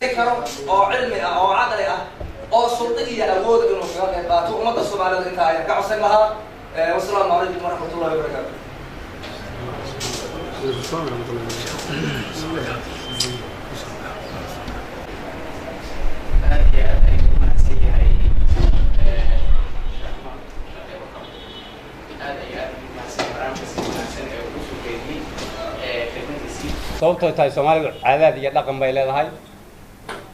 كرو أو علمي أو عقلي أو سلطية أود إنه في قاتو وما تصوم على الإنتاج كعصر لها والسلام عليكم ورحمة الله وبركاته. sababtoo tahay Soomaalidu caadaad iyo dhaqan bay leedahay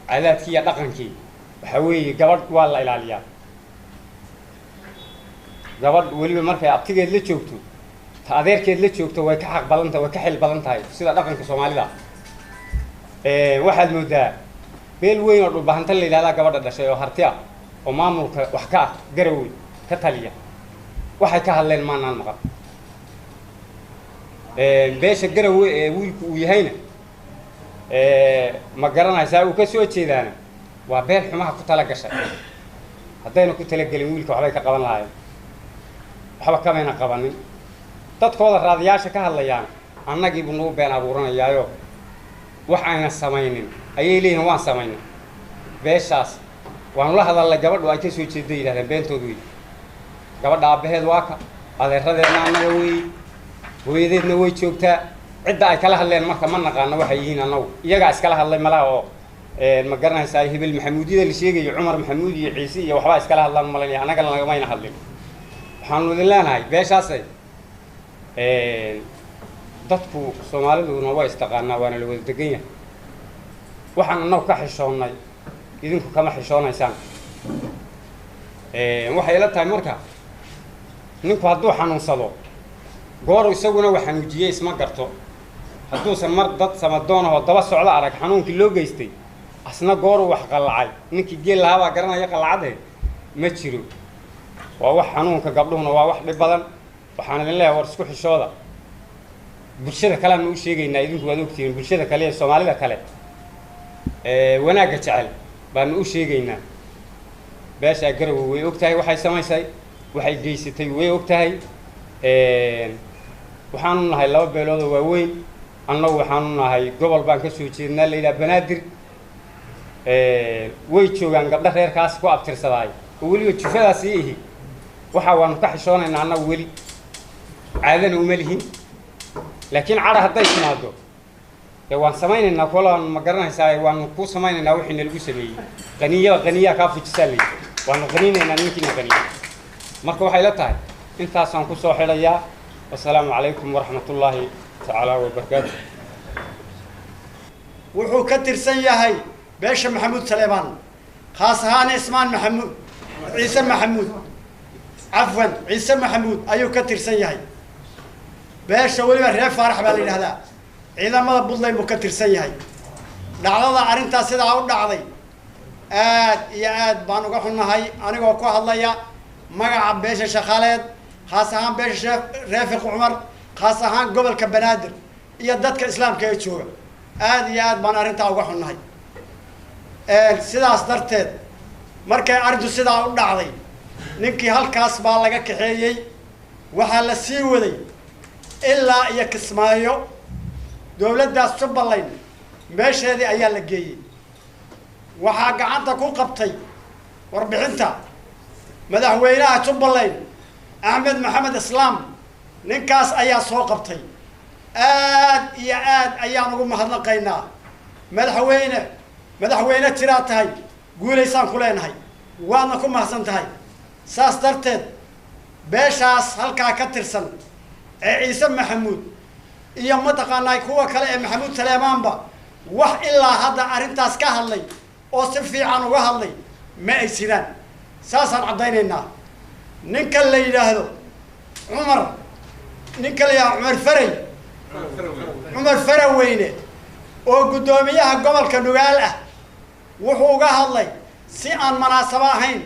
caadaadkii iyo dhaqankii waxa weeye gabadh waa la ilaaliyaa gabadh waliba markay abtigeed la joogto ta adeerkeed la joogto way ka xaq badan tahay way ka xil badan tahay sida dhaqanka Soomaalida waxaad moodaa beel weyn oo dhulbahanta la ilaalaa gabadha dhashay oo harti ah oo maamulka wax ka ah garowe ka taliya waxay ka hadleen maanaan maqan beesha garowe ee wiilku uu yahayna ma garanaysaa uu ka soo jeedaana waa beel xumaha ku tala gashay haddayna ku talagelin wiilka waxbay ka qaban lahaayeen waxba kamayna qabanin dadkooda raadiyaasha ka hadlayaan annagii buu nagu been abuuranayaayo wax ayna samaynin ayay leeyihiin waan samaynay beeshaas waanu la hadalnay gabadhu ay ka soo jeedo yidhahdeen beentoodu wey gabadha aabbaheed waa ka adeeradeedna annaga wey hooyadeedna way joogtaa cidda ay kala hadleen marka ma naqaano waxay yihiin annagu iyagaa iskala hadlay malaha oo ma garanaysaa hebel maxamuudiyada la sheegayo cumar maxamuud iyo ciise iyo waxbaa iskala hadlaan malanaya annaga lagamayna hadlin waxaanu idin leenahay beeshaasay dadku Soomaaliduna waa istaqaanaa waana la wada degan yahay waxaan annagu ka xishoonnay idinku kama xishoonaysaan waxay ila tahay marka ninku hadduu xanuunsado goor isaguna wax xanuujiyay isma garto hadduusan mar dad samadoon oo daba socda arag xanuunkii loo geystay asna goor wax qalacay ninkii geel lahaa garanaya qalacade ma jiro waa wax xanuunka gabdhuhuna waa wax dhib badan waxaan idin leeyahay war isku xishooda bulshada kale ma u sheegaynaa idinku waad ogtihiin bulshada kale ee Soomaalida kale wanaagga jecel baan u sheegaynaa beesha garowe way ogtahay waxay samaysay waxay geysatay way ogtahay waxaanu nahay laba beelood oo waaweyn annagu waxaanu nahay gobol baan ka soo jeednaa la ilaa banaadir way joogaan gabdha reerkaas ku abtirsadaay oo weliba jufadaas ihi waxa waanu ka xishoonaynaa annagu weli caadana uma lihin laakiin cara hadday timaado waan samaynaynaa kolaan ma garanaysaa waanu ku samaynaynaa wixii lagu sameeyay qaniya ka fujisaa leey waanu qaniinaynaa ninkiina qaniya marka waxay la tahay intaasaan ku soo xidhayaa والسلام عليكم ورحمة الله تعالى وبركاته. وحو كتر سنيهاي باشا محمود سليمان خاصة اسمان محمود عيسى محمود عفوا عيسى محمود أيو كتر سنيهاي باشا ولي ريف فرح بالي هذا إذا ما بضلي مكتر سنيهاي دعوة أرنتا سيدا عود دعوة يا بانو قحنا هاي أنا قاكو هالله مقع باشا شخالد خاصة بيش رافق عمر خاصة قبل كبنادر يدتك إسلام كيتشوع يا بنا رنتا وقحنا هاي سيدا أصدرتد مركي أرجو سيدا ودعضي ننكي هالكاس بالغا كحيي وحال السيودي إلا يكسمايو دولة دا سبالين ماشي هذه أيال لقيي وحاق عنتا كو قبطي وربعينتا مدحوينها سبالين أحمد محمد إسلام ننكاس أيا سوقبتي يا أيا نقول مهضنقينا مدحوينة تراتهاي قولي سان كلين هاي وانا كم محسنتهاي ساس درتد بيشاس هالكا كترسن عيسى محمود إيا متقاناي كوا كلا محمود سليمان با وح إلا هذا أرنتاس كهالي أو سفي عنو وهالي ما يسيران ساسا عدينينا ننكا اللي يلاهدو عمر ننكا اللي عمر فروينه oo gudoomiyaha gobolka Nugaal ah wuxuu uga hadlay si aan munaasab ahayn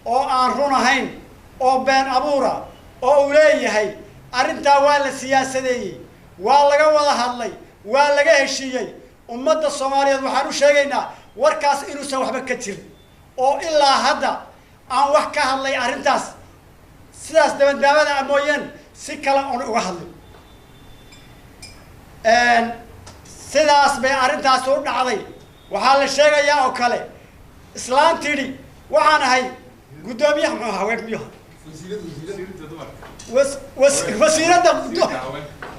oo aan run ahayn oo been abuura oo uu leeyahay arinta waa la siyaasadeeyay waa laga wada hadlay waa laga heshiiyay ummadda Soomaaliyeed waxaan u sheegaynaa warkaas inuu soo waxba ka jirin oo ilaa hadda aan wax ka hadlay arintaas sidaas dabadabada amooyeen si kala oo uga hadlay sidaas bay arintaas u dhacday waxaa la sheegayaa oo kale islaan tidhi waxaan ahay guddoomiyaha muxuu haween miyuha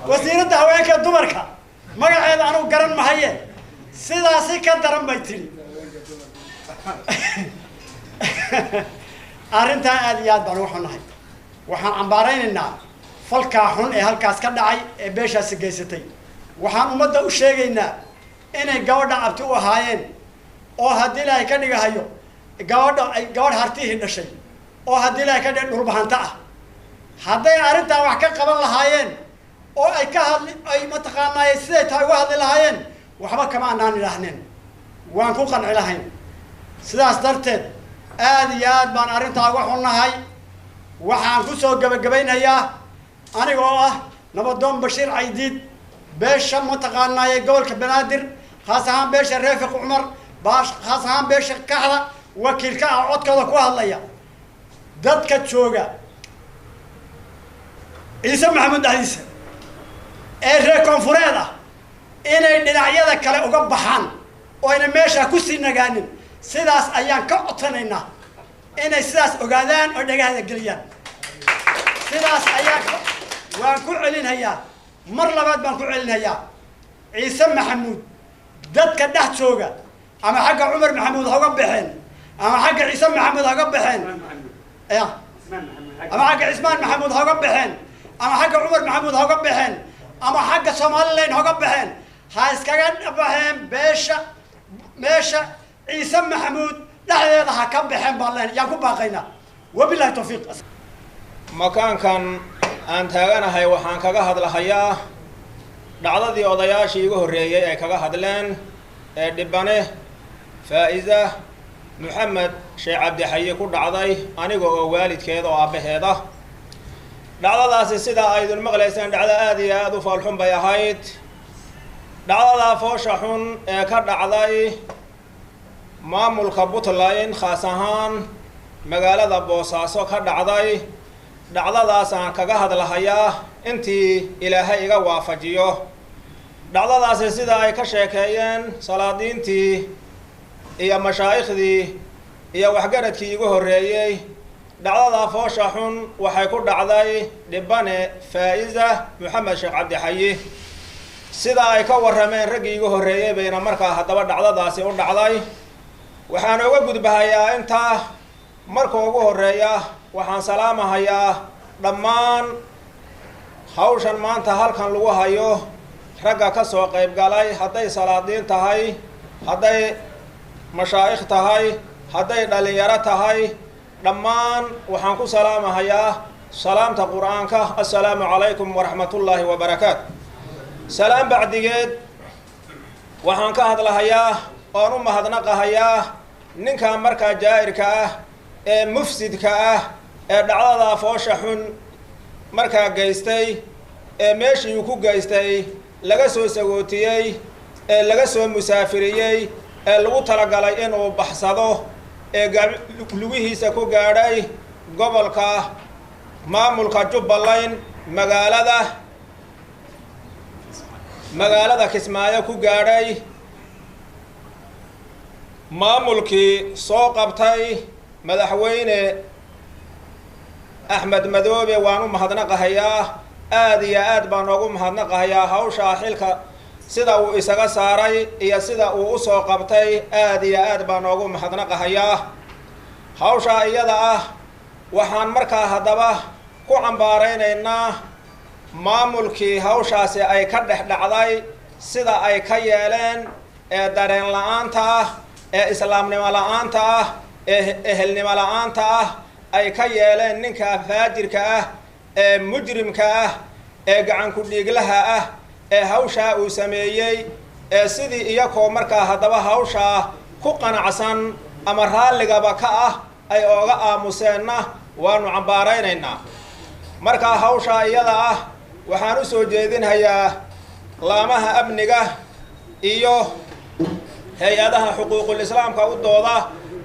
wasiiradda haweenka dumarka magaceeda anugu garan mahaye sidaasi ka daran bay tidhi arrintaa aad iyo aad baan uga xunnahay waxaan cambaaraynaynaa falkaa xun ee halkaas ka dhacay ee beeshaasi geysatay waxaan ummadda u sheegaynaa inay gabadha abti u ahaayeen oo haddii ilaahay ka dhigahayo gabadh hartihii dhashay oo haddii ilaahay ka dhig dhulbahanta ah hadday arrintaa wax ka qaban lahaayeen oo ay mataqaanaaye siday tahay uga hadli lahaayeen waxba kama anaan idhaahneen waan ku qanci lahayn sidaas darteed aad iyo aad baan arrintaa uga xunnahay waxaan ku soo gebagabaynayaa aniga oo ah nabadoon bashiir caydiid beesha mataqaanaaye gobolka banaadir khaas ahaan beesha reefiq cumar khaas ahaan beesha kaxda wakiilka ah codkooda ku hadlaya dadka jooga ciise maxamuud dhexdiisa ee reer koonfureed ah inay dhinacyada kale uga baxaan oo ayna meesha ku sii nagaanin sidaas ayaan ka codsanaynaa inay sidaas ogaadaan oo dhagahada geliyaan sidaas waan ku celinhayaa mar labaad baan ku celinhayaa ciise maxamuud dadka dhex jooga ama xagga cumar maxamuud ha uga baxeen ama xagga ciise maxamuud ha uga baxeen ya ama xagga cismaan maxamuud ha uga baxeen ama xagga cumar maxamuud ha uga baxeen ama xagga somalilan ha uga baxeen ha iskaga baxeen meesha ciise maxamuud dhexdeeda ha ka baxeen baan leen yaan ku baaqaynaa wabilahi tawfiiq makaankan aan taaganahay waxaan kaga hadlahayaa dhacdadii odayaashii igu horreeyey ay kaga hadleen ee dhibane faa'iza maxamed sheekh cabdixayi ku dhacday aniga oo waalidkeeda oo aabbaheed ah dhacdadaasi sidaa aydun maqlayseen dhacdo aad iyo aad u foolxun bay ahayd dhacdadaa foosha xun ee ka dhacday maamulka puntland khaas ahaan magaalada boosaaso ka dhacday dhacdadaasaan kaga hadlahayaa intii ilaahay iga waafajiyo dhacdadaasi sida ay ka sheekeeyeen salaadiintii iyo mashaaikhdii iyo waxgaradkii igu horreeyey dhacdadaa foosha xun waxay ku dhacday dhibane faa'iza maxamed sheekh cabdixayi sida ay ka warrameen raggii igu horreeyey bayna markaa haddaba dhacdadaasi u dhacday waxaan uga gudbahayaa intaa marka ugu horreeya waxaan salaamahayaa dhammaan hawshan maanta halkan lagu hayo ragga ka soo qayb galay hadday salaadiin tahay hadday mashaa'ikh tahay hadday dhalinyaro tahay dhammaan waxaan ku salaamahayaa salaamta qur-aanka assalaamu calaykum waraxmatullaahi wabarakaatu salaam bacdigeed waxaan ka hadlahayaa oon u mahadnaqahayaa ninkan markaa jaa'irka ah ee mufsidka ah ee dhacdadaa foosha xun markaa geystay ee meeshii uu ku geystay laga soo sagootiyey ee laga soo musaafiriyey ee lagu talagalay inuu baxsado ee lugihiisa ku gaadhay gobolka maamulka jubbaland magaalada kismaayo ku gaadhay maamulkii soo qabtay madaxweyne axmed madoobe waan u mahadnaqahayaa aad iyo aad baan noogu mahadnaqahayaa hawshaa xilka sida uu isaga saaray iyo sida uu usoo qabtay aad iyo aad baan noogu mahadnaqahayaa hawshaa iyada ah waxaan markaa haddaba ku cambaaraynaynaa maamulkii hawshaasi ay ka dhex dhacday sida ay ka yeeleen ee dareen la-aanta ah ee islaamnimo la-aanta ah ee ehelnimo la-aanta ah ay ka yeeleen ninka faajirka ah ee mujrimka ah ee gacanku dhiiglaha ah ee hawshaa uu sameeyey ee sidii iyakoo markaa haddaba hawshaa ku qanacsan ama raalligaba ka ah ay ooga aamuseenna waanu cambaaraynaynaa markaa hawshaa iyada ah waxaan u soo jeedinhayaa laamaha amniga iyo hay-adaha xuquuqul islaamka u dooda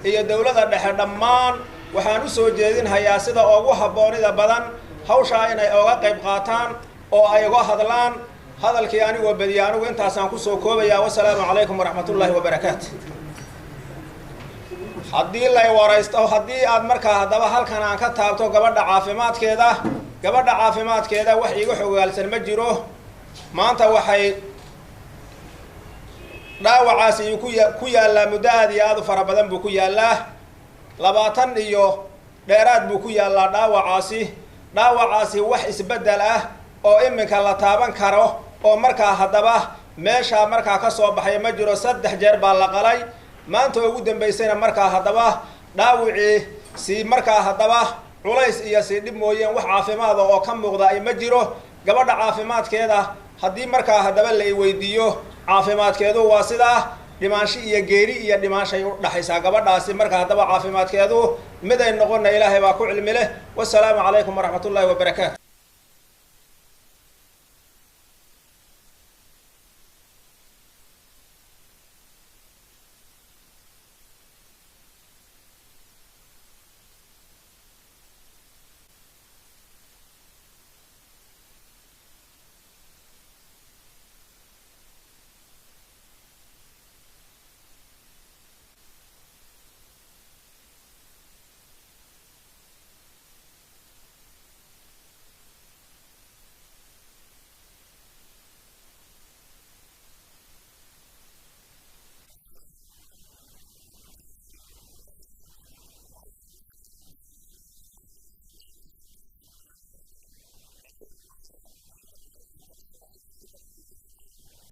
iyo dowladda dhexe dhammaan waxaan u soo jeedinhayaa sida ugu habboonida badan hawshaa inay ooga qayb qaataan oo ay uga hadlaan hadalkii anigoo badiya anigu intaasaan kusoo koobayaa wasalaamu calaykum waraxmatullaahi wabarakaatu haddii lay waraysto haddii aad markaa haddaba halkan aan ka taabto gabadha caafimaadkeeda wax iiga xogaalsan ma jiro maanta waxay dhaawacaasi ku yaallaa muddo aad iyo aad u fara badan buu ku yaallaa 20 iyo dheeraad buu ku yaallaa dhaawacaasi wax isbeddel ah oo iminka la taaban karo oo markaa haddaba meeshaa markaa ka soo baxay ma jiro 3 jeer baa la qalay maanta ugu dambaysayna markaa haddaba dhaawicii si markaa haddaba culays iyo si dhib mooyeen wax caafimaad oo ka muuqda ay ma jiro gabadha caafimaadkeeda haddii markaa haddaba la weydiiyo caafimaadkeedu waa sidaa dhimaansho iyo geeri iyo dhimaanshay u dhaxaysaa gabadhaasi markaa haddaba caafimaadkeedu mid ay noqonna ilaahay baa ku cilmi leh wasalaamu calaykum waraxmatullaahi wabarakaatu